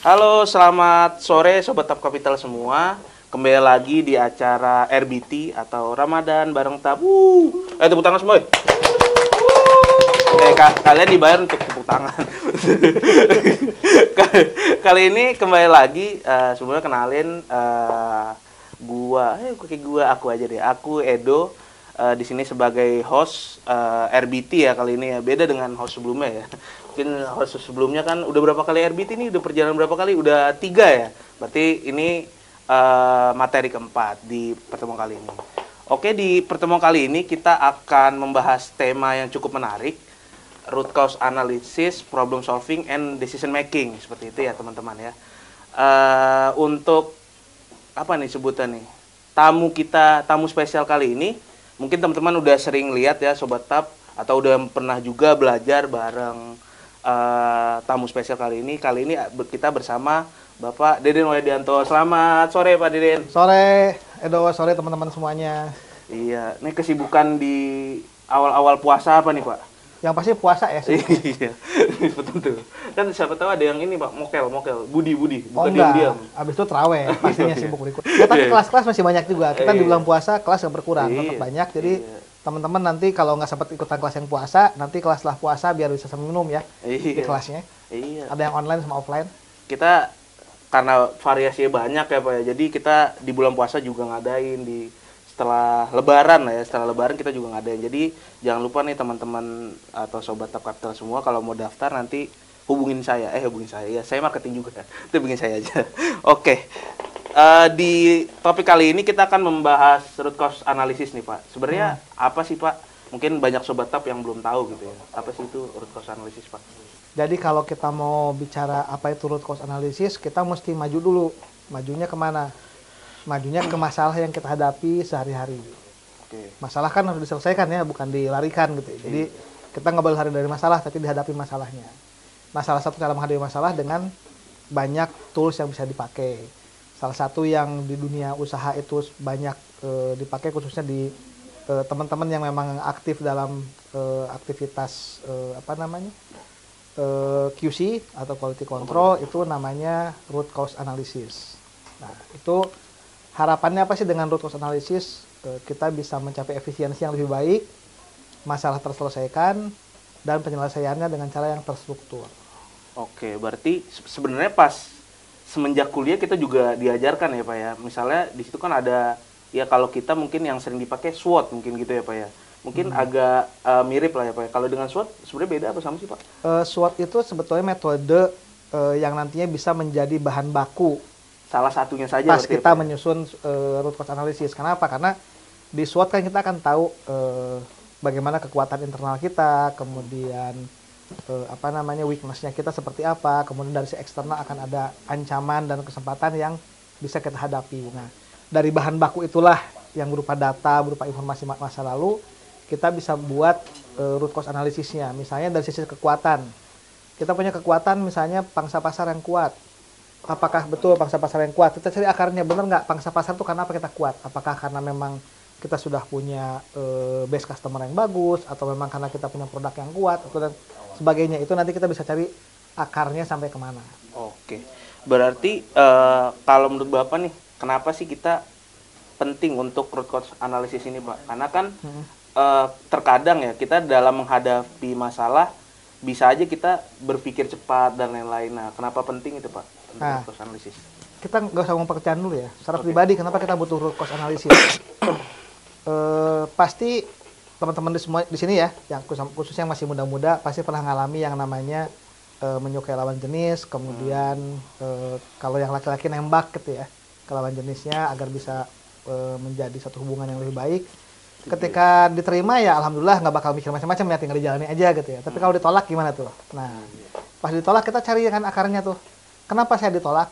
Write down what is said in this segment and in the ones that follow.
Halo, selamat sore Sobat Tap Kapital semua. Kembali lagi di acara RBT atau Ramadan bareng Tap. Tepuk tangan semua. Kalian dibayar untuk tepuk tangan. Kali ini kembali lagi, sebelumnya kenalin aku aja deh. Aku Edo, di sini sebagai host RBT ya kali ini ya. Beda dengan host sebelumnya ya. Mungkin host sebelumnya kan udah berapa kali RBT nih? Udah perjalanan berapa kali? Udah 3 ya. Berarti ini materi keempat di pertemuan kali ini. Oke, di pertemuan kali ini kita akan membahas tema yang cukup menarik, root cause analysis, problem solving, and decision making. Seperti itu ya teman-teman ya. Untuk apa nih sebutan nih? Tamu spesial kali ini, mungkin teman-teman udah sering lihat ya Sobat Tap, atau udah pernah juga belajar bareng tamu spesial kali ini. Kali ini kita bersama Bapak Deden Wahdianto. Selamat sore Pak Deden. Sore Edo, sore teman-teman semuanya. Iya, ini kesibukan di awal-awal puasa apa nih Pak? Yang pasti puasa ya sih. Iya, betul tuh. Kan siapa tahu ada yang ini Pak, mokel, Budi, Oh bukan enggak, diam-diam. abis itu terawih, pastinya sibuk berikut. Ya tapi kelas-kelas masih banyak juga. Kita di bulan puasa kelas yang berkurang, tetap banyak. Jadi teman-teman nanti kalau nggak sempat ikutan kelas yang puasa, nanti kelas setelah puasa biar bisa sambil minum ya di kelasnya. Iya. Ada yang online sama offline. Kita karena variasinya banyak ya Pak ya. Jadi kita di bulan puasa juga ngadain setelah lebaran lah ya. Setelah lebaran kita juga ngadain. Jadi jangan lupa nih teman-teman atau Sobat Tap Kapital semua kalau mau daftar nanti hubungin saya. Ya, saya marketing juga. Itu hubungin saya aja. Oke. Di topik kali ini kita akan membahas root cause analysis nih Pak. Sebenarnya apa sih Pak? Mungkin banyak Sobat Tap yang belum tahu gitu ya. Apa sih itu root cause analysis Pak? Jadi kalau kita mau bicara apa itu root cause analysis, kita mesti maju dulu. Majunya kemana? Majunya ke masalah yang kita hadapi sehari-hari. Masalah kan harus diselesaikan ya, bukan dilarikan gitu. Jadi kita nggak boleh lari dari masalah, tapi dihadapi masalahnya. Nah, salah satu cara menghadapi masalah dengan banyak tools yang bisa dipakai. Salah satu yang di dunia usaha itu banyak dipakai khususnya di teman-teman yang memang aktif dalam aktivitas QC atau quality control, itu namanya root cause analysis. Nah, itu harapannya apa sih dengan root cause analysis? Kita bisa mencapai efisiensi yang lebih baik, masalah terselesaikan, dan penyelesaiannya dengan cara yang terstruktur. Oke, berarti sebenarnya pas semenjak kuliah kita juga diajarkan ya Pak ya. Misalnya di situ kan ada ya, kalau kita mungkin yang sering dipakai SWOT mungkin gitu ya Pak ya. Mungkin agak mirip lah ya Pak ya. Kalau dengan SWOT sebenarnya beda apa sama sih Pak? SWOT itu sebetulnya metode yang nantinya bisa menjadi bahan baku. Salah satunya saja pas kita ya, menyusun root cause analysis. Kenapa? Karena di SWOT kan kita akan tahu bagaimana kekuatan internal kita, kemudian weakness-nya kita seperti apa, kemudian dari si eksternal akan ada ancaman dan kesempatan yang bisa kita hadapi. Nah, dari bahan baku itulah yang berupa data, berupa informasi masa lalu, kita bisa buat root cause analisisnya. Misalnya dari sisi kekuatan, kita punya kekuatan misalnya pangsa pasar yang kuat. Apakah betul pangsa pasar yang kuat? Kita cari akarnya, benar nggak pangsa pasar itu karena apa kita kuat? Apakah karena memang kita sudah punya base customer yang bagus, atau memang karena kita punya produk yang kuat, atau dan sebagainya. Itu nanti kita bisa cari akarnya sampai kemana. Oke, berarti kalau menurut Bapak nih, kenapa sih kita penting untuk root cause analysis ini Pak? Karena kan terkadang ya kita dalam menghadapi masalah bisa aja kita berpikir cepat dan lain-lain. Nah, kenapa penting itu Pak? Root cause analysis. Kita nggak usah ngomong pekerjaan dulu ya. Secara pribadi, kenapa kita butuh root cause analysis? Pasti teman-teman di sini ya, yang khususnya yang masih muda-muda, pasti pernah ngalami yang namanya menyukai lawan jenis, kemudian kalau yang laki-laki nembak gitu ya ke lawan jenisnya agar bisa menjadi satu hubungan yang lebih baik. Ketika diterima ya alhamdulillah, nggak bakal mikir macam-macam ya, tinggal dijalani aja gitu ya. Tapi kalau ditolak gimana tuh? Nah, pas ditolak kita cari kan akarnya tuh. Kenapa saya ditolak?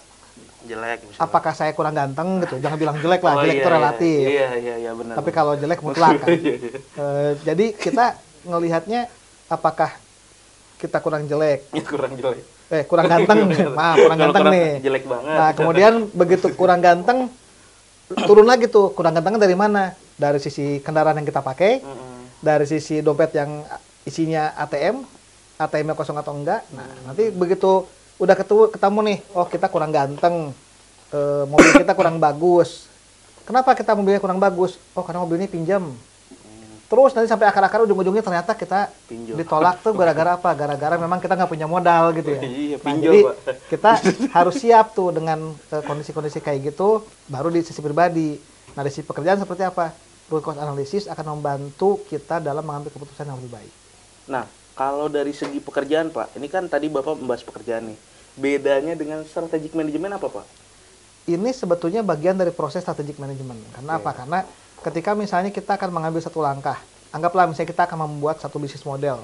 Jelek misalnya. Apakah saya kurang ganteng gitu? Jangan bilang jelek lah, jelek itu relatif. Iya benar. Tapi kalau jelek mutlak kan. Jadi kita ngelihatnya apakah kita kurang jelek? Kurang ganteng. Maaf, kurang ganteng nih. Jelek banget. Nah, kemudian begitu kurang ganteng, turun lagi tuh. Kurang gantengnya dari mana? Dari sisi kendaraan yang kita pakai, dari sisi dompet yang isinya ATM-nya kosong atau enggak. Nah, nanti begitu udah ketemu nih, oh kita kurang ganteng, mobil kita kurang bagus. Kenapa kita mobilnya kurang bagus? Oh karena mobilnya pinjam. Terus nanti sampai akar-akar ujung-ujungnya ternyata kita Pinjol. ditolak tuh gara-gara apa? Gara-gara memang kita nggak punya modal gitu ya. Iya, Nah, pinjol, jadi Pak. kita harus siap tuh dengan kondisi-kondisi kayak gitu, baru di sisi pribadi. Nah, di sisi pekerjaan seperti apa? Root cause analysis akan membantu kita dalam mengambil keputusan yang lebih baik. Nah, kalau dari segi pekerjaan, Pak, ini kan tadi Bapak membahas pekerjaan nih. Bedanya dengan strategic management apa, Pak? Ini sebetulnya bagian dari proses strategic management. Karena apa? Karena ketika misalnya kita akan mengambil satu langkah, anggaplah misalnya kita akan membuat satu bisnis model.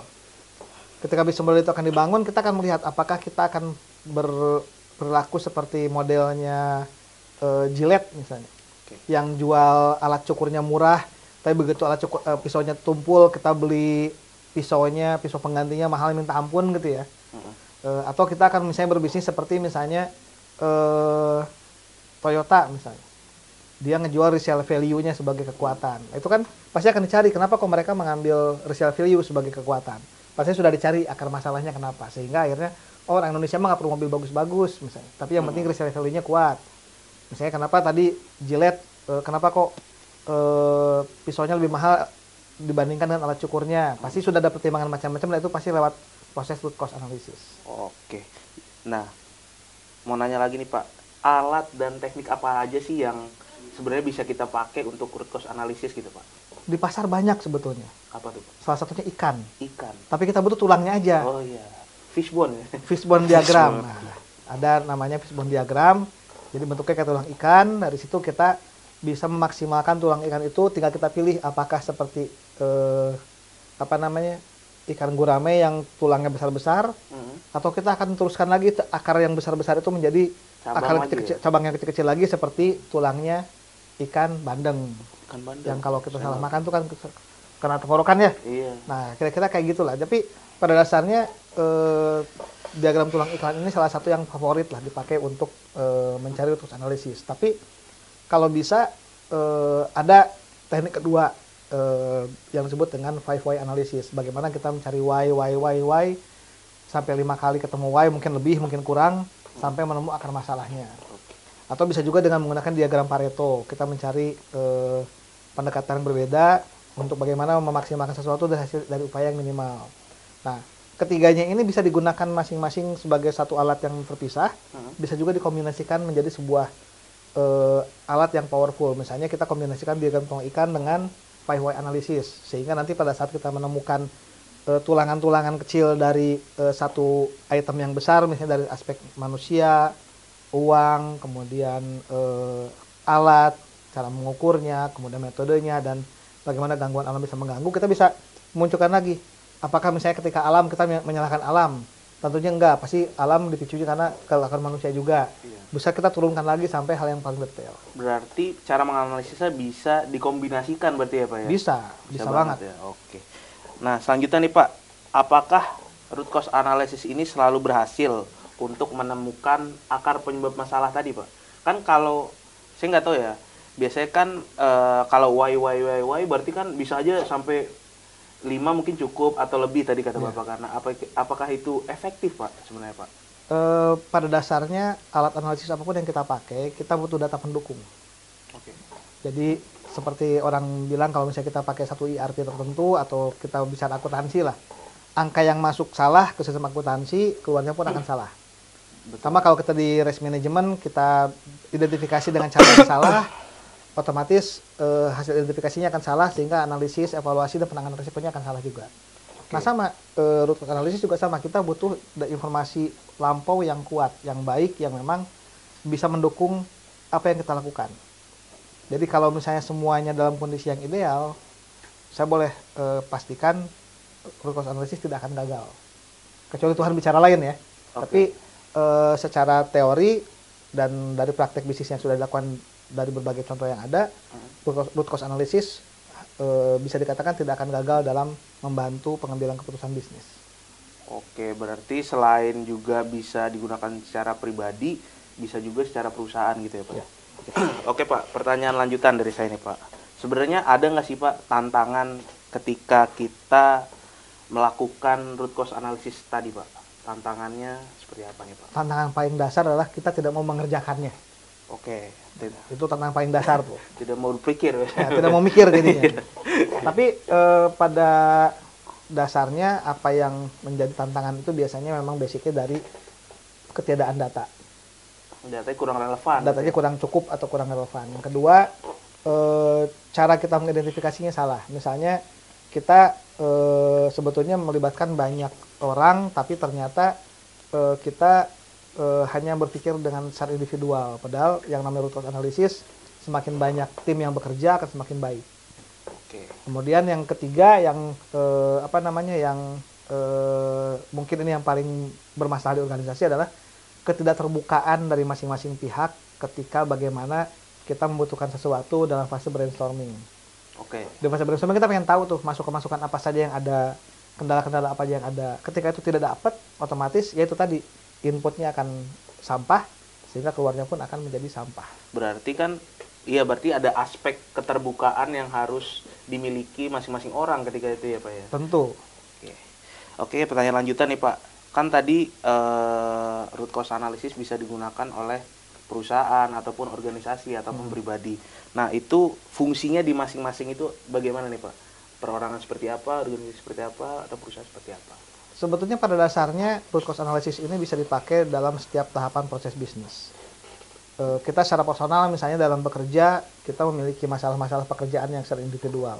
Ketika bisnis model itu akan dibangun, kita akan melihat apakah kita akan berlaku seperti modelnya Gillette misalnya, yang jual alat cukurnya murah, tapi begitu alat cukur pisaunya tumpul, kita beli pisau penggantinya mahal minta ampun gitu ya. Atau kita akan misalnya berbisnis seperti misalnya Toyota misalnya, dia ngejual resale value-nya sebagai kekuatan. Itu kan pasti akan dicari kenapa kok mereka mengambil resale value sebagai kekuatan. Pasti sudah dicari akar masalahnya kenapa. Sehingga akhirnya orang Indonesia mah nggak perlu mobil bagus-bagus misalnya, tapi yang penting resale value-nya kuat. Misalnya kenapa tadi Gillette, kenapa kok pisaunya lebih mahal dibandingkan dengan alat cukurnya. Pasti sudah ada pertimbangan macam-macam, dan itu pasti lewat proses root cause analysis. Oke. Nah, mau nanya lagi nih Pak, alat dan teknik apa aja sih yang sebenarnya bisa kita pakai untuk root cause analysis gitu Pak? Di pasar banyak sebetulnya. Apa tuh Pak? Salah satunya ikan. Ikan. Tapi kita butuh tulangnya aja. Oh iya, fishbone ya? Fishbone diagram. Nah, ada namanya fishbone diagram. Jadi bentuknya kayak tulang ikan. Dari situ kita bisa memaksimalkan tulang ikan itu. Tinggal kita pilih apakah seperti ikan gurame yang tulangnya besar-besar, atau kita akan teruskan lagi akar yang besar-besar itu menjadi cabang yang kecil-kecil lagi seperti tulangnya ikan bandeng. Ikan bandeng. Yang kalau kita salah makan tuh kan kena tenggorokan ya. Iya. Nah, kira-kira kayak gitulah. Tapi pada dasarnya diagram tulang ikan ini salah satu yang favorit lah dipakai untuk mencari root cause analysis. Tapi kalau bisa ada teknik kedua yang disebut dengan 5 why analysis. Bagaimana kita mencari why sampai 5 kali ketemu why, mungkin lebih, mungkin kurang, sampai menemukan akar masalahnya. Atau bisa juga dengan menggunakan diagram Pareto. Kita mencari pendekatan berbeda untuk bagaimana memaksimalkan sesuatu dari hasil dari upaya yang minimal. Nah, ketiganya ini bisa digunakan masing-masing sebagai satu alat yang terpisah, bisa juga dikombinasikan menjadi sebuah alat yang powerful. Misalnya kita kombinasikan diagram tulang ikan dengan 5 why analysis, sehingga nanti pada saat kita menemukan tulangan-tulangan kecil dari satu item yang besar, misalnya dari aspek manusia, uang, kemudian alat, cara mengukurnya, kemudian metodenya, dan bagaimana gangguan alam bisa mengganggu, kita bisa munculkan lagi. Apakah misalnya ketika alam kita menyalahkan alam? Tentunya enggak, pasti alam dipicunya karena kelakuan manusia juga. Bisa kita turunkan lagi sampai hal yang paling detail. Berarti cara menganalisisnya bisa dikombinasikan berarti ya Pak ya? Bisa banget. Ya. Oke. Nah, selanjutnya nih Pak, apakah root cause analysis ini selalu berhasil untuk menemukan akar penyebab masalah tadi Pak? Kan kalau, saya nggak tahu ya, biasanya kan kalau why berarti kan bisa aja sampai 5 mungkin cukup atau lebih tadi kata Bapak. Karena apakah itu efektif Pak sebenarnya Pak? Pada dasarnya alat analisis apapun yang kita pakai, kita butuh data pendukung. Jadi seperti orang bilang kalau misalnya kita pakai satu ERP tertentu atau kita bicara akuntansi lah, angka yang masuk salah ke sistem akuntansi, keluarnya pun akan salah. Sama kalau kita di risk management, kita identifikasi dengan cara yang salah, otomatis hasil identifikasinya akan salah, sehingga analisis, evaluasi, dan penanganan risikonya akan salah juga. Nah sama, root cause analysis juga sama, kita butuh informasi lampau yang kuat, yang baik, yang memang bisa mendukung apa yang kita lakukan. Jadi kalau misalnya semuanya dalam kondisi yang ideal, saya boleh pastikan root cause analysis tidak akan gagal. Kecuali Tuhan bicara lain ya. Tapi secara teori dan dari praktek bisnis yang sudah dilakukan dari berbagai contoh yang ada, root cause analysis bisa dikatakan tidak akan gagal dalam membantu pengambilan keputusan bisnis. Oke, berarti selain juga bisa digunakan secara pribadi, bisa juga secara perusahaan gitu ya Pak? Ya. Oke Pak, pertanyaan lanjutan dari saya nih Pak. Sebenarnya ada nggak sih Pak tantangan ketika kita melakukan root cause analysis tadi Pak? Tantangannya seperti apa nih Pak? Tantangan paling dasar adalah kita tidak mau mengerjakannya. Oke, tidak. Itu tantangan paling dasar tuh. Tidak mau berpikir. Ya, tidak mau mikir jadinya. Tapi pada dasarnya apa yang menjadi tantangan itu biasanya memang basicnya dari ketiadaan data. Datanya kurang relevan. Datanya kurang cukup atau kurang relevan. Yang kedua, cara kita mengidentifikasinya salah. Misalnya kita sebetulnya melibatkan banyak orang, tapi ternyata kita hanya berpikir dengan secara individual. Padahal yang namanya root cause analysis, semakin banyak tim yang bekerja akan semakin baik. Oke. Kemudian yang ketiga, yang mungkin ini yang paling bermasalah di organisasi adalah ketidakterbukaan dari masing-masing pihak ketika bagaimana kita membutuhkan sesuatu dalam fase brainstorming. Oke. Di fase brainstorming kita pengen tahu tuh masukan-masukan apa saja yang ada, kendala-kendala apa aja yang ada. Ketika itu tidak dapat, otomatis ya itu tadi, inputnya akan sampah, sehingga keluarnya pun akan menjadi sampah. Berarti kan, berarti ada aspek keterbukaan yang harus dimiliki masing-masing orang ketika itu ya Pak ya? Tentu. Oke, pertanyaan lanjutan nih Pak. Kan tadi root cause analysis bisa digunakan oleh perusahaan ataupun organisasi ataupun pribadi. Nah, itu fungsinya di masing-masing itu bagaimana nih Pak? Perorangan seperti apa, organisasi seperti apa, atau perusahaan seperti apa? Sebetulnya pada dasarnya root cause analysis ini bisa dipakai dalam setiap tahapan proses bisnis. Kita secara personal misalnya dalam bekerja, kita memiliki masalah-masalah pekerjaan yang secara individual.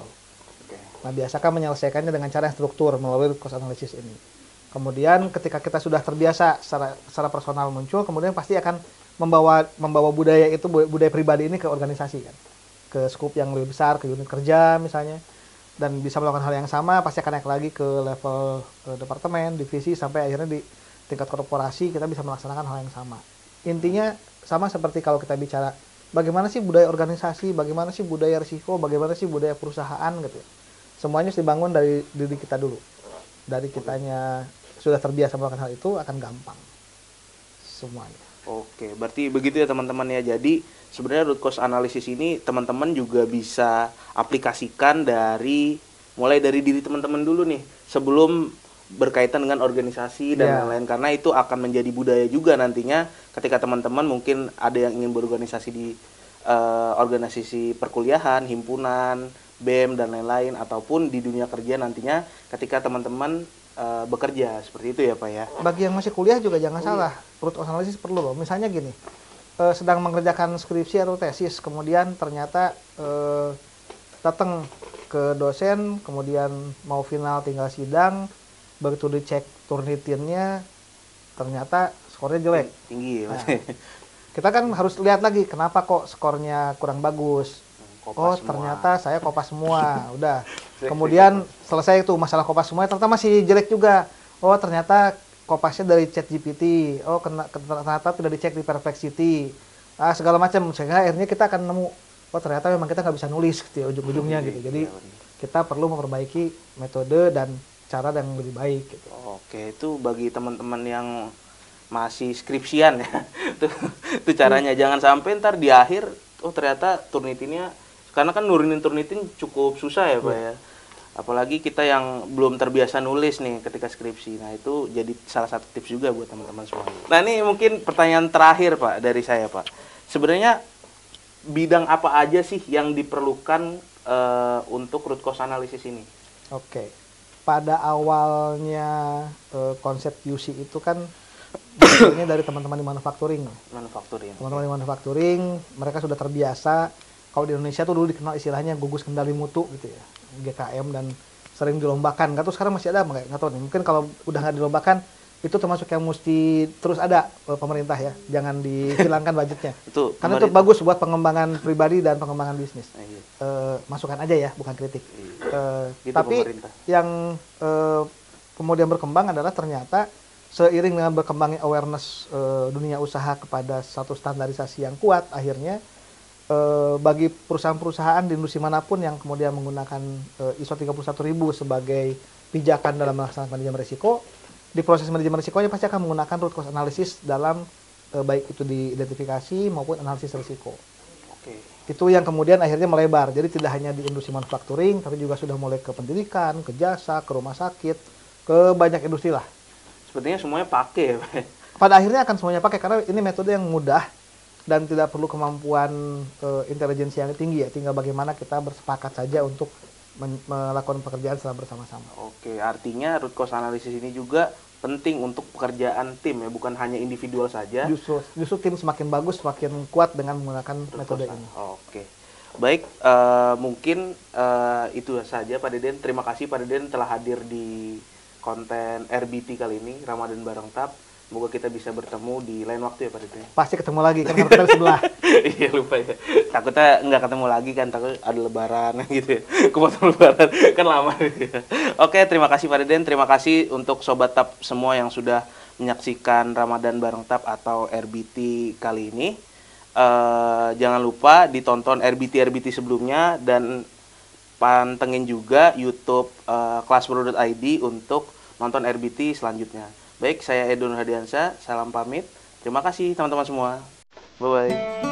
Nah, biasakan menyelesaikannya dengan cara yang struktur melalui root cause analysis ini. Kemudian ketika kita sudah terbiasa secara personal muncul, kemudian pasti akan membawa budaya itu, budaya pribadi ini ke organisasi kan. Ke skup yang lebih besar, ke unit kerja misalnya. Dan bisa melakukan hal yang sama, pasti akan naik lagi ke level departemen, divisi, sampai akhirnya di tingkat korporasi kita bisa melaksanakan hal yang sama. Intinya sama seperti kalau kita bicara bagaimana sih budaya organisasi, bagaimana sih budaya risiko, bagaimana sih budaya perusahaan gitu. Semuanya harus dibangun dari diri kita dulu. Dari kitanya sudah terbiasa melakukan hal itu, akan gampang semuanya. Oke, berarti begitu ya teman-teman ya. Jadi sebenarnya root cause analysis ini teman-teman juga bisa aplikasikan mulai dari diri teman-teman dulu nih, sebelum berkaitan dengan organisasi dan lain-lain, karena itu akan menjadi budaya juga nantinya ketika teman-teman mungkin ada yang ingin berorganisasi di organisasi perkuliahan, himpunan, BEM dan lain-lain, ataupun di dunia kerja nantinya ketika teman-teman bekerja, seperti itu ya Pak ya. Bagi yang masih kuliah juga jangan salah, root cause analysis perlu loh. Misalnya gini, sedang mengerjakan skripsi atau tesis, kemudian ternyata datang ke dosen, kemudian mau final tinggal sidang, begitu dicek Turnitinnya ternyata skornya jelek, tinggi ya. Nah, kita kan harus lihat lagi kenapa kok skornya kurang bagus. Kopas ternyata saya kopas semua. Udah. Kemudian selesai itu masalah kopas semua, ternyata masih jelek juga. Oh, ternyata kopasnya dari ChatGPT. Oh, ternyata tidak dicek di Perplexity. Segala macam. Sehingga akhirnya kita akan nemu, oh ternyata memang kita nggak bisa nulis gitu ya, ujung-ujungnya gitu. Jadi kita perlu memperbaiki metode dan cara yang lebih baik gitu. Oke, itu bagi teman-teman yang masih skripsian ya. Itu caranya. Jangan sampai ntar di akhir, oh ternyata Turnitinnya, karena kan nurunin Turnitin cukup susah ya Pak ya. Apalagi kita yang belum terbiasa nulis nih ketika skripsi. Nah, itu jadi salah satu tips juga buat teman-teman semua. Nah, ini mungkin pertanyaan terakhir Pak dari saya Pak. Sebenarnya bidang apa aja sih yang diperlukan untuk root cause analysis ini? Oke. Pada awalnya konsep QC itu kan ini dari teman-teman di manufacturing. Teman-teman di manufacturing, mereka sudah terbiasa. Kalau di Indonesia tuh dulu dikenal istilahnya gugus kendali mutu gitu ya, GKM, dan sering dilombakan. Nggak tahu sekarang masih ada nggak tahu nih. Mungkin kalau udah nggak dilombakan, itu termasuk yang mesti terus ada pemerintah ya, jangan dihilangkan budgetnya. Karena itu bagus buat pengembangan pribadi dan pengembangan bisnis. Masukan aja ya, bukan kritik. Tapi pemerintah. Yang kemudian berkembang adalah ternyata seiring dengan berkembangnya awareness dunia usaha kepada satu standarisasi yang kuat, akhirnya bagi perusahaan-perusahaan di industri manapun yang kemudian menggunakan ISO 31000 sebagai pijakan dalam melaksanakan manajemen risiko, di proses manajemen risikonya pasti akan menggunakan root cause analysis dalam baik itu di identifikasi maupun analisis risiko. Itu yang kemudian akhirnya melebar. Jadi tidak hanya di industri manufacturing, tapi juga sudah mulai ke pendidikan, ke jasa, ke rumah sakit, ke banyak industri lah. sepertinya semuanya pakai ya, Pak. Pada akhirnya akan semuanya pakai karena ini metode yang mudah dan tidak perlu kemampuan intelijensi yang tinggi ya. Tinggal bagaimana kita bersepakat saja untuk melakukan pekerjaan secara bersama-sama. Oke, artinya root cause analysis ini juga penting untuk pekerjaan tim ya, bukan hanya individual saja. Justru tim semakin bagus, semakin kuat dengan menggunakan metode ini. Oke. Baik, mungkin itu saja Pak Deden. Terima kasih Pak Deden telah hadir di konten RBT kali ini, Ramadan Bareng TAP. Semoga kita bisa bertemu di lain waktu ya Pak Deden. Pasti ketemu lagi, kan kita di sebelah. Iya lupa ya. Takutnya nggak ketemu lagi kan, takut ada lebaran gitu ya. Kepotong lebaran, kan lama gitu ya. Oke, terima kasih Pak Deden. Terima kasih untuk Sobat TAP semua yang sudah menyaksikan Ramadan Bareng TAP atau RBT kali ini. Jangan lupa ditonton RBT sebelumnya dan pantengin juga YouTube kelasbro.id untuk nonton RBT selanjutnya. Baik, saya Edo Nurhadiansyah, salam pamit. Terima kasih teman-teman semua. Bye-bye.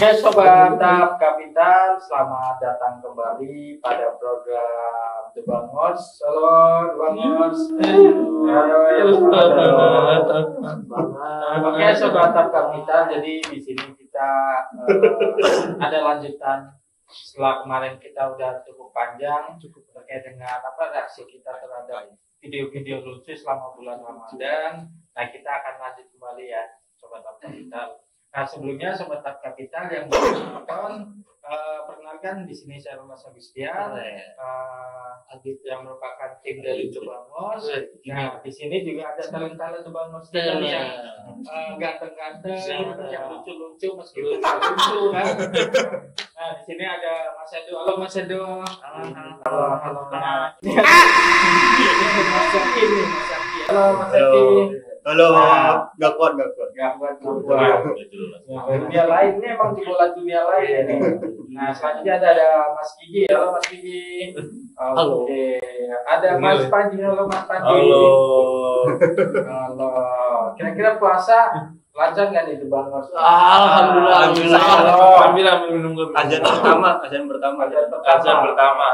Oke, Sobat Tap Kapital, selamat datang kembali pada program The Bangos. Halo, The Bangos. Oke, Sobat Tap Kapital, jadi di sini kita ada lanjutan. Setelah kemarin kita udah cukup panjang terkait dengan reaksi kita terhadap video-video lucu selama bulan Ramadan. Nah, kita akan lanjut kembali ya, Sobat Tap Kapital. Nah, sebelumnya Sobat Tap Kapital yang baru nonton, perkenalkan di sini saya Mas Agustian, yang merupakan tim dari The Bangos. Nah, di sini juga ada talent-talent The Bangos yang ganteng-ganteng, yang lucu-lucu meskipun lucu kan. Nah, di sini ada Mas Edo. Halo Mas Edo. Halo. Nah, ini ada Mas Zaki nih, Mas Zaki. Halo Mas Zaki. Halo, nggak kuat. Dunia lain ini emang di bola dunia lain ya. Nah, selanjutnya ada Mas Gigi. Halo Mas Gigi. Halo. Oke. Ada Mas Panji. Halo Mas Panji. Halo. Kira-kira puasa lancar nggak nih The Bangos? Alhamdulillah. Azan pertama.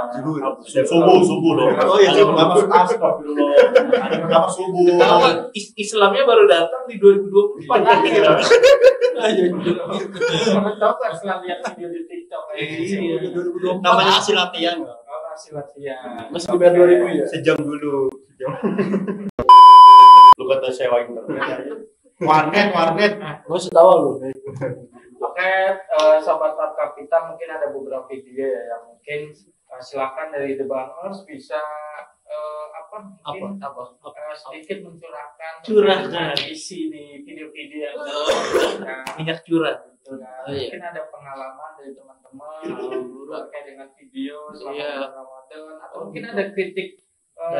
Subuh dong. Oh iya, pertama subuh. Islamnya baru datang di 2024 akhir. Tahu kan setelah lihat video di TikTok ini. Namanya hasil latihan. Hasil latihan. Masih dibayar 2000 ya? Sejam dulu. Lu kata sewa internet. Warnet. Gua setahu lu. Oke, Sobat Tap Kapital, mungkin ada beberapa video ya yang mungkin silakan dari The Bangers bisa sedikit mencurahkan isi di video-video yang Minyak curah. mungkin ada pengalaman dari teman-teman terkait dengan video selama bulan Ramadan, atau mungkin ada kritik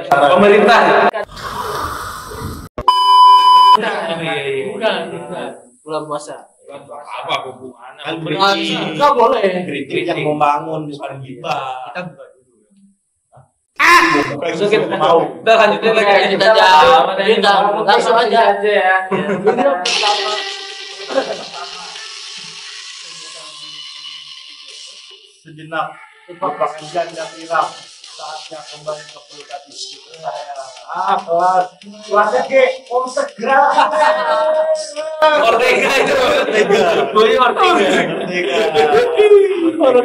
Pemerintah. Bukan. Bulan puasa. Apa hubungannya? Kan Enggak boleh. kritik yang membangun bukan gibah. Kita bukan dulu. Langsung kita lanjutin lagi. Kita langsung aja ya. Video pertama. Sejenak lupakan janda viral, saatnya kembali ke pelukan istri saya. Kelasnya ke segera. Ortega itu. Boy Ortega.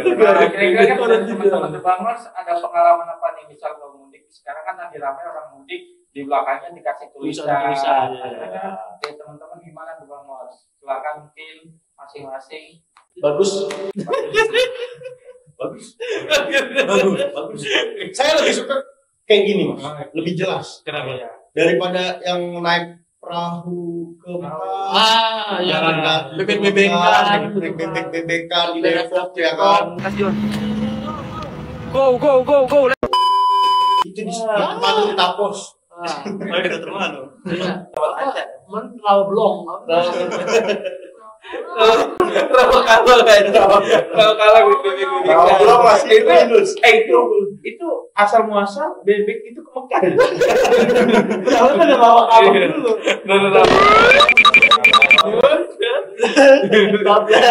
Kira-kira kan teman-teman The Bangers ada pengalaman apa nih misal kalau mudik? Sekarang kan lagi ramai orang mudik, di belakangnya dikasih tulisan. Oke, teman-teman gimana The Bangers? Silakan mungkin masing-masing. Bagus. Saya lebih suka kayak gini, Mas. Lebih jelas. Kenapa? Daripada yang naik perahu ke Jalan bebek-bebekan di Depok ya kan. Go. Itu di mana di Tapos. Ada teman lo. Rawa Blong. Kalau masih Itu asal muasal bebek itu ke Mekah. Kalau ada lawak abang dulu.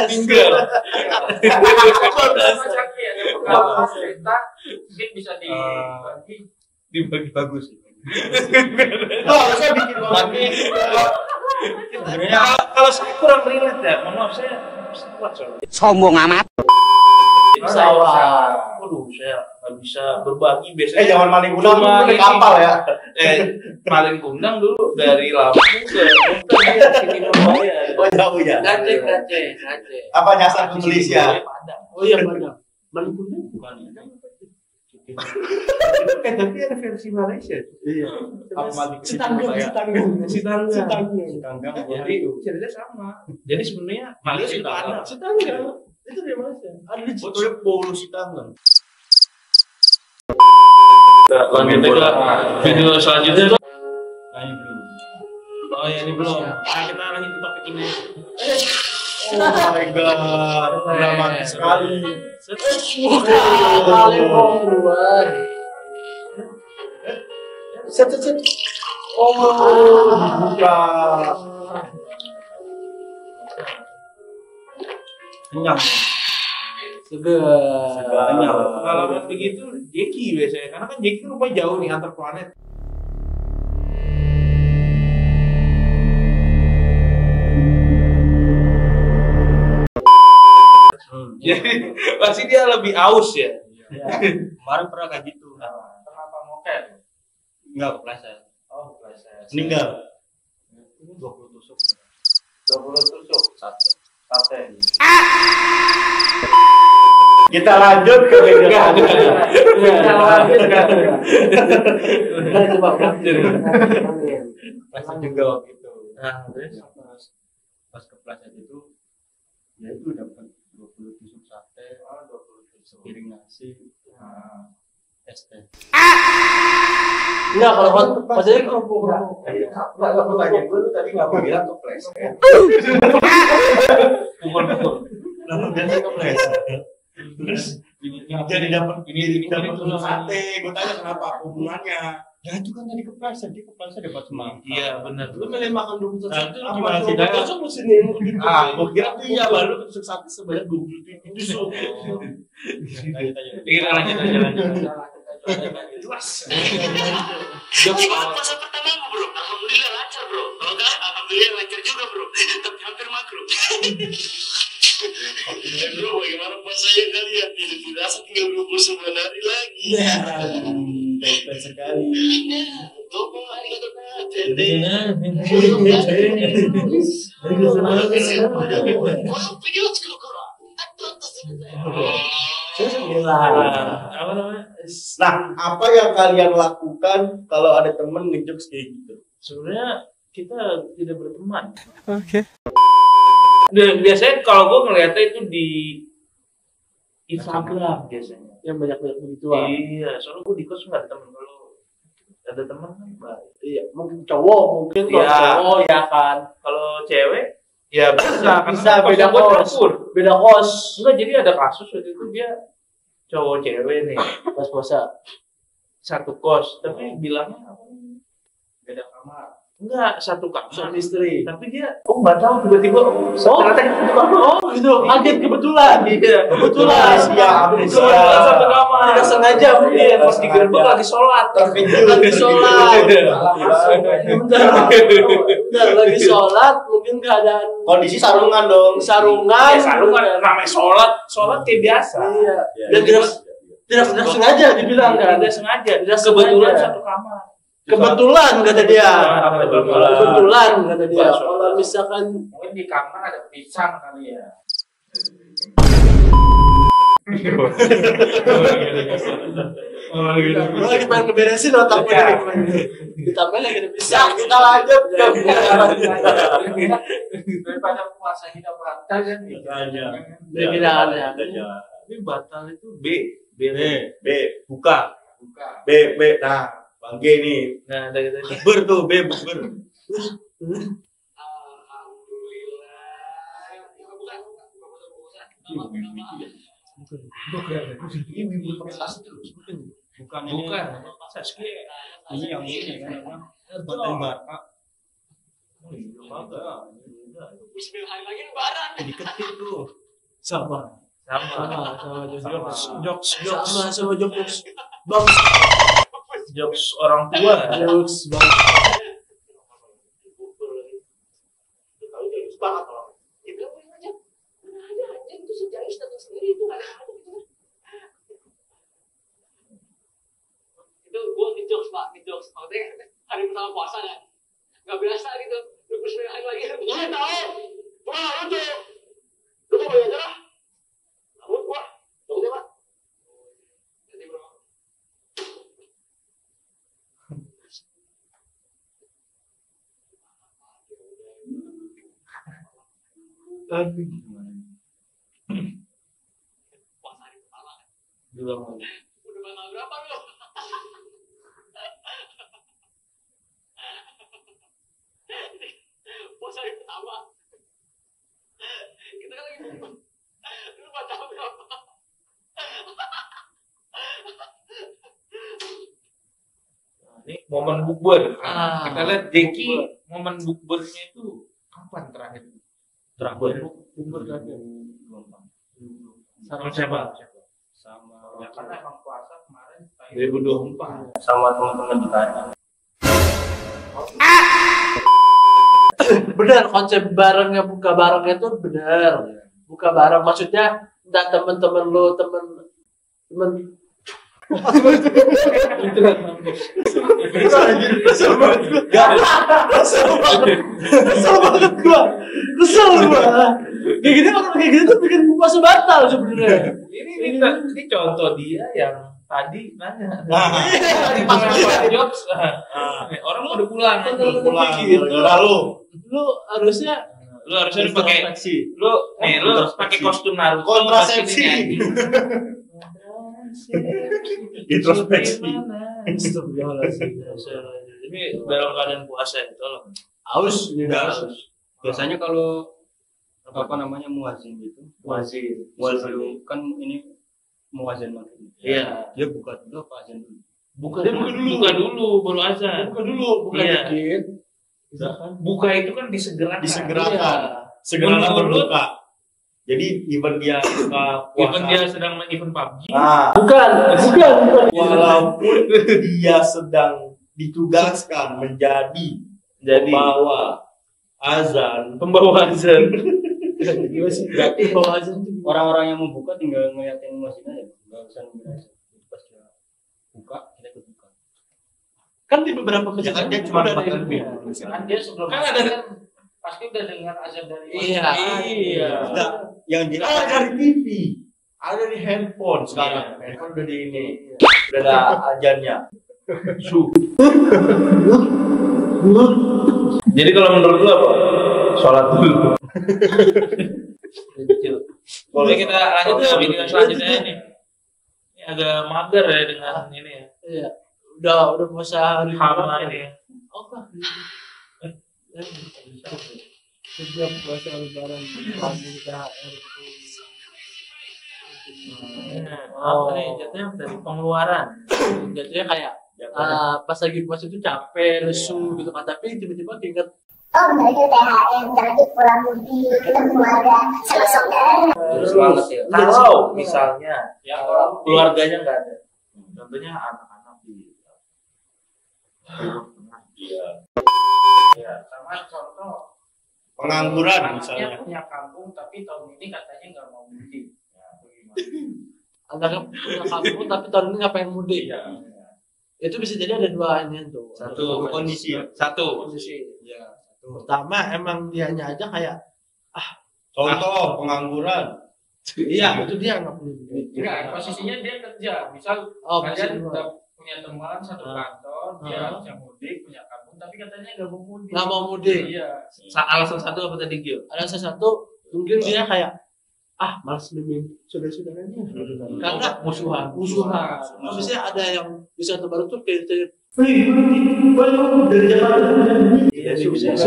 Tinggal. Cerita mungkin bisa Dibagi bagus. Saya bikin lagi. Kalau saya kurang relate ya, maaf saya kuat soalnya. Sombong amat. Pesawat. Waduh, saya nggak bisa berbagi biasanya. Jangan maling gudang di kapal ya. Maling gundang dulu dari Lampung ke sini Surabaya. Oh jauh ya. Gace. Apa nyasar ke Malaysia? Oh iya Padang. Maling gundang bukan. Tapi ada versi Malaysia. Iya. Sitanggang. Jadi ceritanya sama. Jadi sebenarnya Malaysia itu ada. Sitanggang. Itu dari Malaysia. Ada di Betulnya Polo Sitanggang. Lanjut ke video selanjutnya. Nah, ini belum. Oh ya ini belum. Kita lanjut ke topik ini. Oh my god, dramatis sekali. Set. Oh, buka. Kenyang. Segar. Kenyang. Pengalaman begitu Jeki biasanya, karena kan Jeki rumahnya jauh nih antar planet. Jadi pasti dia lebih aus ya. Kemarin pernah kayak gitu. Kenapa mokel? Enggak kepleset. Oh, pleset. Meninggal. 20 tusuk. 20 tusuk. Sate. Kita lanjut ke meja. Kepleset juga waktu itu. Nah, terus Pas kepleset itu, ya itu dapat 20 tusuk sate, 20 tusuk. piring nasi, es teh. Enggak, kalau pas jadi kerupuk. Enggak pertanyaan gue tuh tadi nggak mau bilang kepleset. pukul-pukul. Lalu dia kepleset. Terus jadi dapat tusuk sate. Gue tanya kenapa hubungannya? Ya itu kan tadi kepleset, dia kepleset dapat semangka. Iya benar. Lu milih makan 20 tusuk. Nah, itu gimana ceritanya? Tusuk lu sini. Gue kira tuh iya baru tusuk sate sebanyak 20 tusuk. Kita lanjut. Jelas. Gimana puasa pertamamu bro? Alhamdulillah lancar bro. Kalau enggak, alhamdulillah lancar juga bro. Tapi hampir makro. Bro, bagaimana puasanya kalian? Tidak dirasa tinggal 29 hari lagi. Tempe sekali. Tolong hari kata tete. Apa namanya? Nah, apa yang kalian lakukan kalau ada temen ngejokes kayak gitu? Sebenarnya kita tidak berteman. Dan biasanya kalau gue ngeliatnya itu di Instagram biasanya. Yang banyak-banyak begituan. Iya, soalnya gue di kos nggak ada temen. Kalau ada temen kan baik. Iya, mungkin cowok, mungkin kalau Iya. cowok ya kan. Kalau cewek ya bisa, Bisa, karena beda kosnya kos. campur. Beda kos. Enggak, jadi ada kasus waktu itu dia cowok cewek nih Pas puasa. satu kos, tapi bilangnya apa? Beda kamar. Enggak, satu kamar. Suami istri. Tapi dia nggak tahu tiba-tiba ternyata kita satu kamar. Oh, gitu. Kaget kebetulan. Iya, Kebetulan. kebetulan satu kamar. Tidak sengaja. Iya, pas digerebek lagi sholat. Lagi sholat. Bentar, lagi sholat, mungkin keadaan Kondisi sarungan dong. sarungan. Ya, sarungan namanya sholat kayak biasa. Iya. Dan tidak sengaja dibilang kan. Tidak sengaja. Tidak Kebetulan sengaja. satu kamar. Kebetulan kata dia. Kebetulan. Kebetulan kata dia. Kalau misalkan Mungkin di kamar ada pisang kali ya. lagi pengen ngeberesin otaknya ditambah lagi ada pisang. Kita lanjut ke Daripada puasa kita batal kan. Pikirannya. Tapi batal itu B. B, buka. Buka. B, nah, Bang G nih. Nah, dari tadi. Bukber tuh, B, bukber. Alhamdulillah. Ini bibir pakai tas terus. Bukan ini. Bukan. Saskia. Ini yang ini kan. Batai Barca. Bismillah lagi lebaran. Diketik tuh. Sama Jokes sama jokes bang jokes orang tua. jokes bang Kalau bagus banget loh. Dia bilang aja, mana ada anjing itu sejarah datang sendiri itu nggak ada gitu. Itu gua ngejokes pak, ngejokes. Maksudnya hari pertama puasa kan, nggak biasa gitu. 29 hari lagi, gua nggak tahu. Gua nggak lucu. Lu mau beli aja lah. Kamu gua, tunggu deh pak. Jadi bro. Puasa hari pertama kan. Bilang Udah batal berapa lu? Puasa hari pertama. Kita kan lagi ngumpul. Lu batal berapa? ini momen bukber. Ah, Kita lihat Jeki momen bukbernya itu kapan terakhir? Terakhir. bukber terakhir Sama siapa? Sama Ya karena emang puasa kemarin 2024. sama teman-teman di Tanjung. Benar, konsep barengnya buka barengnya itu benar. Buka bareng maksudnya enggak teman-teman lo, teman kesel gua. Kayak gini orang kayak gitu tuh bikin puasa batal sebenarnya. Ini contoh dia yang tadi nanya. Tadi pas Pak Jobs, orang udah pulang. Pulang gitu. lalu Lu harusnya Lu harusnya pakai introspeksi. lu pakai kostum Naruto. Kontrasepsi. Introspeksi. Ini dalam keadaan puasa ya, tolong. haus nih Haus. haus. Biasanya kalau apa namanya muazin gitu, Muazin kan ini muazin maghrib. Iya. Dia buka dulu apa azan dulu? Buka dulu baru azan. Buka dulu, bukan Iya. dikit. Buka itu kan disegerakan. disegerakan. Segerakan Menurut- berbuka. Jadi even dia buka puasa, Even dia sedang main event PUBG. nah, Bukan. walaupun dia sedang ditugaskan menjadi Jadi pembawa azan, pembawa azan. Gimana sih? Berarti bawa azan tuh Orang-orang yang membuka tinggal ngeliatin muazin aja, nggak usah nunggu azan. Pas dia buka, kita ikut buka. kan di beberapa masjid Ya kan dia cuma udah ada 4 yang- lebih. kan dia sebelum Kan ada- azan pasti udah dengar azan dari Iya. Iya. Nah, yang dia ada dari TV, ada di handphone sekarang. Handphone udah di ini, udah ada ajannya. Jadi kalau menurut lu apa? Sholat dulu. Boleh kita lanjut ke video selanjutnya nih. Ini agak mager ya dengan ini ya. Iya. Udah puasa hari Hama berapa ini. ya? Oh, kan. Setiap puasa lebaran pagi THR Apa nih jatuhnya dari pengeluaran. jatuhnya kayak pas lagi puasa itu capek, lesu gitu kan, tapi tiba-tiba keinget Oh, benar itu THR, berarti pulang mudik, ketemu keluarga, sama saudara. Terus banget ya. Kalau misalnya yang orang keluarganya nggak ada, contohnya anak-anak di Iya. ya sama contoh Pengangguran anaknya misalnya. punya kampung tapi tahun ini katanya nggak mau mudik ya bagaimana anaknya punya kampung tapi tahun ini nggak pengen mudik. iya Itu bisa jadi ada dua ini tuh. satu Kondisi ya. satu. Kondisi. Ya. Pertama emang dianya aja kayak Contoh pengangguran. iya itu dia nggak punya duit. enggak posisinya dia kerja misal Oh, kalian posisi udah punya teman satu kantor dia Ah. harusnya mudik punya kampung tapi katanya nggak mau mudik Nggak mau mudik. iya Alasan satu apa tadi Gio? Ada sesuatu mungkin dia kayak malas demi saudara-saudaranya gitu kan. Karena musuhan. Habisnya ada yang bisa terbaru tuh kayak Iya, Sukses.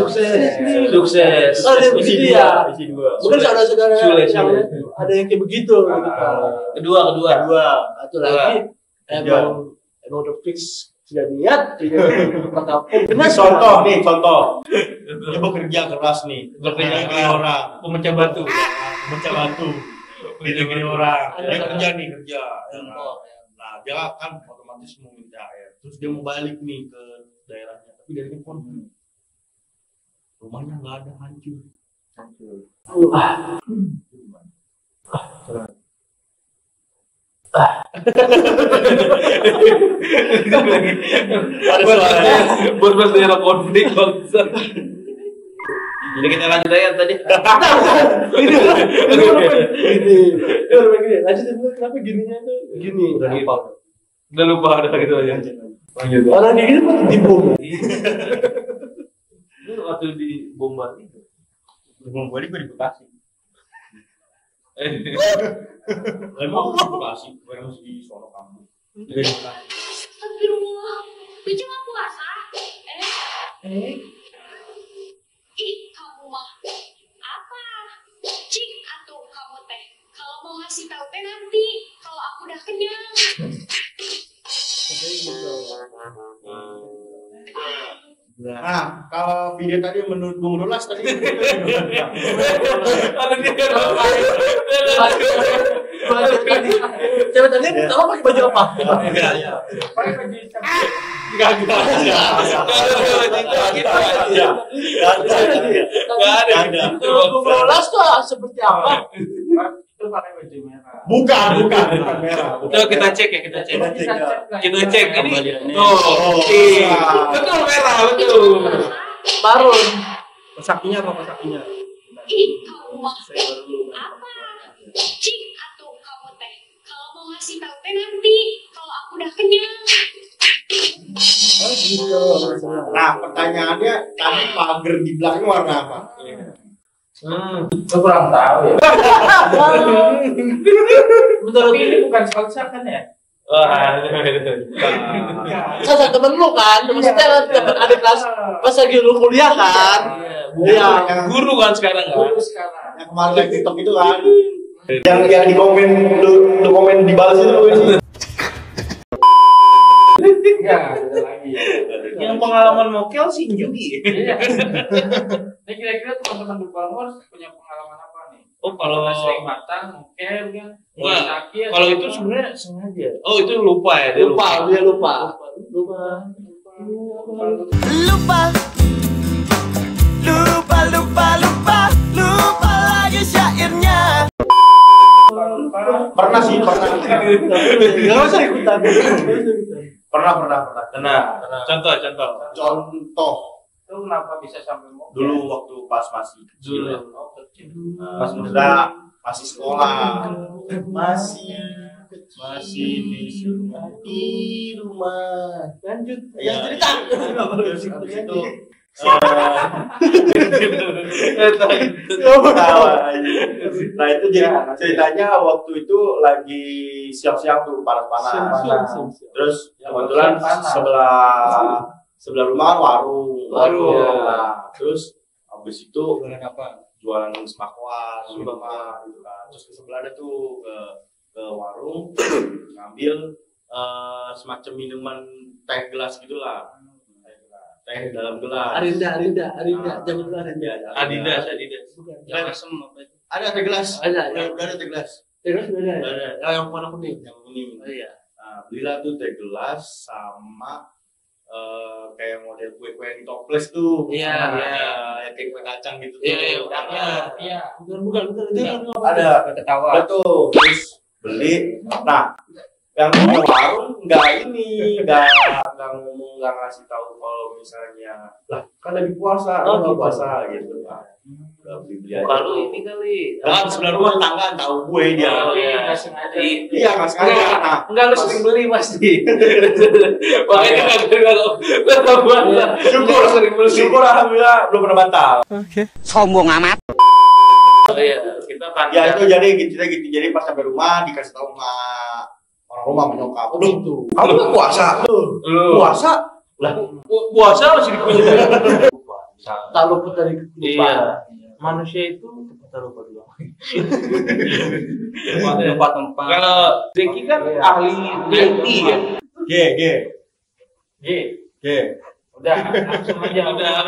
Oh, dia begitu ya. Isi dua. Bukan saudara-saudara Sulit. yang ada yang kayak begitu gitu kan. Kedua. Satu lagi emang udah fix sudah niat tidak Ini contoh nih, contoh. Dia bekerja keras nih, Bekerja di negeri keras. orang, Pemecah batu. pemecah batu di negeri orang. Dia kerja nih, kerja. Ya, nah, dia kan otomatis mau minta air. Terus dia mau balik nih ke daerahnya, tapi dari telepon rumahnya nggak ada, hancur. Ada suaranya. Buat daerah konflik bangsa. Jadi kita lanjut aja tadi. ini lanjutin dulu kenapa gininya tuh gini. Udah lupa udah gitu aja. Lanjut. Orang kayak gini pun dibom. Itu waktu di bom Bali. Belum boleh gue di Bekasi. Lagi mau di Bekasi, gue harus di Solo kampung. Di Bekasi. Astagfirullah, gue cuma puasa. Ih, kamu mah apa? Cik atuh kamu teh. Kalau mau ngasih tahu teh nanti, kalau aku udah kenyang. Nah, kalau video tadi menurut Bung Rolas tadi Ada dia kan. Cewek tadi pertama pakai baju apa? Iya. Pakai baju hitam. Enggak ada. Kumrolas tuh seperti apa? Itu pakai baju merah. Bukan merah. Coba kita cek ya, kita cek. Kita cek ini. Oh, Betul merah, betul. Marun. Pesakinya apa pesakinya? Ih, kamu mah apa? Cik atau kamu teh? Kalau mau ngasih tahu teh nanti kalau aku udah kenyang. Nah, pertanyaannya tadi pagar di belakang warna apa? Gue kurang tahu ya. Menurut Tapi ini bukan sponsor kan ya? Wah, saya temen lu kan, maksudnya temen adik kelas pas lagi lu kuliah kan? Iya. guru kan sekarang kan. Baru sekarang. Yang kemarin live TikTok itu kan? Yang di komen lu komen dibalas itu sih. Enggak, ada lagi. Yang pengalaman mokel sih Jugi. Iya. Ini kira-kira teman-teman di Balmor punya pengalaman apa nih? Oh, kalau Sering matang, mokel kan? Wah, Sakit, kalau atau itu apa? sebenarnya sengaja. Oh, itu lupa ya, dia Lupa, dia lupa. Lupa lagi syairnya. Pernah sih, pernah. Enggak usah ikutan. Pernah. Nah, contoh. Contoh Itu kenapa bisa sampai mau? dulu waktu pas masih kecil ya. Oh, kecil. Pas muda masih sekolah masih di rumah Lanjut. ya Cerita. terus habis itu nah itu jadi ceritanya waktu itu lagi siang-siang tuh panas-panas terus kebetulan sebelah rumah kan warung. Nah, terus habis itu jualan semakoan gitu kan. Terus ke sebelah ada tuh ke warung ngambil semacam minuman teh gelas gitulah. Teh dalam gelas. Arinda, jangan dulu Arinda. Adidas. Yang asem apa itu? Ada teh gelas. Ada, ya. Udah ada teh gelas. Terus beda ya? Ada. Yang warna kuning. Yang kuning. Oh iya. Nah, belilah tuh teh gelas sama kayak model kue-kue yang di toples tuh. Iya. Yang kayak kue kacang gitu. Iya. Iya. Bukan. Ada. Ketawa. Betul. Terus beli. Nah, yang di warung nggak ngomong, nggak ngasih tahu kalau misalnya lah kan lagi puasa, gitu. puasa gitu. Nah, udah beli aja. Kalau ini kali. Nah, sebelah rumah tangga tahu gue dia. Nggak sengaja. Iya nggak sengaja. Nah, Enggak lu sering beli pasti. Makanya enggak buat. syukur alhamdulillah belum pernah batal. Sombong amat. Oh iya, kita kan. Ya itu jadi gitu. Jadi pas sampai rumah dikasih tahu sama orang rumah menyokap. Gitu. Kamu kan puasa? Puasa? Lah, puasa masih dipunya. Tak luput dari Iya. Manusia itu lupa dulu. Tempat-tempat. Kalau Zeki kan ahli IT ya. G. Udah, langsung aja. Udah.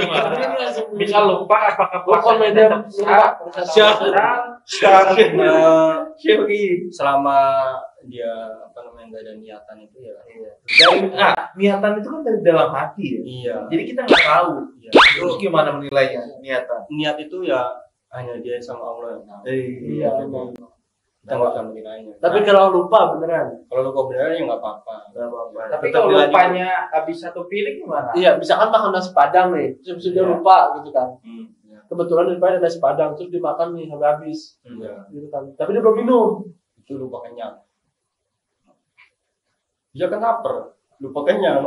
Bisa lupa apakah Bukan puasa media tetap sah, Selama dia apa namanya nggak ada niatan itu ya. Dari niatan itu kan dari dalam hati ya. Iya. Jadi kita nggak tahu. Iya. Terus gimana menilainya niatan? Niat itu ya hanya dia sama Allah yang tahu. Iya. Kita nggak bisa menilainya. Tapi kalau lupa beneran. Kalau lu kok beneran ya nggak apa-apa. Tapi Tetap kalau dilanjut. lupanya habis satu piring gimana? Iya, misalkan makan nasi padang nih, terus dia lupa gitu kan. Kebetulan di depan ada nasi padang, terus dimakan nih sampai habis. Iya. Gitu kan. Tapi dia belum minum. Itu lupa kenyang. Dia kan lapar. Lupa kenyang.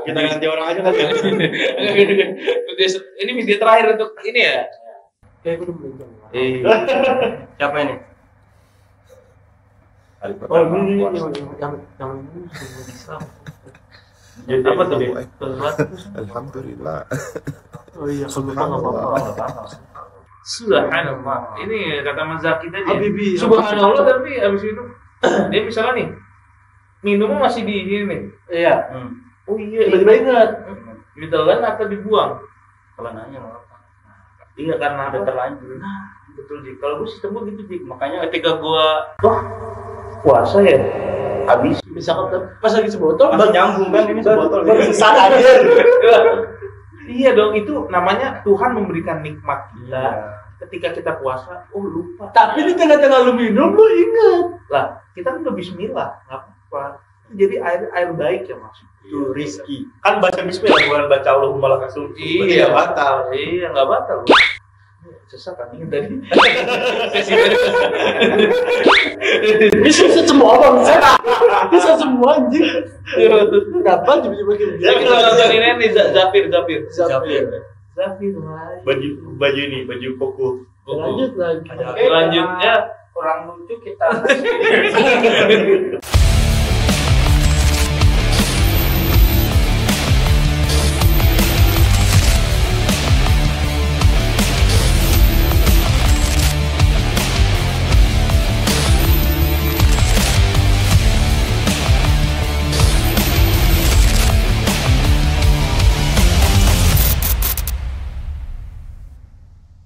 Kita ganti orang aja kali ya. Ini video terakhir untuk ini ya. Kayak gue udah belum. Siapa ini? Oh, ini yang bisa. Apa tuh? Alhamdulillah. Oh iya, kalau lupa nggak apa-apa. Subhanallah. Ini kata Mas Zaki tadi. Habibi. Subhanallah tapi habis minum dia misalnya nih minumnya masih di sini nih. Iya. Oh iya. Tiba-tiba ingat. Ditelan atau dibuang? Kalau nanya nggak apa. Iya karena Udah terlanjur. Betul Jik. Kalau gue sistem gue gitu Jik. Makanya ketika gue puasa ya habis. Misalkan pas lagi sebotol, Masih nyambung kan ini sebotol. sesat aja. Iya dong, itu namanya Tuhan memberikan nikmat kita. Ketika kita puasa, lupa. Tapi di tengah-tengah lu minum, lu ingat. Lah, kita kan udah bismillah, nggak apa-apa. Jadi air baik ya Mas. Itu rizki. Kan baca bismillah bukan baca Allahumma lakal hamd. Iya, batal. Iya, nggak batal. Sesat kan ini tadi. Bisa semua orang, bisa semua anjing. Kenapa tiba-tiba gitu? Ya kita nonton ini nih Zafir. Baju ini, baju koko. Lanjut lagi. Selanjutnya kurang lucu kita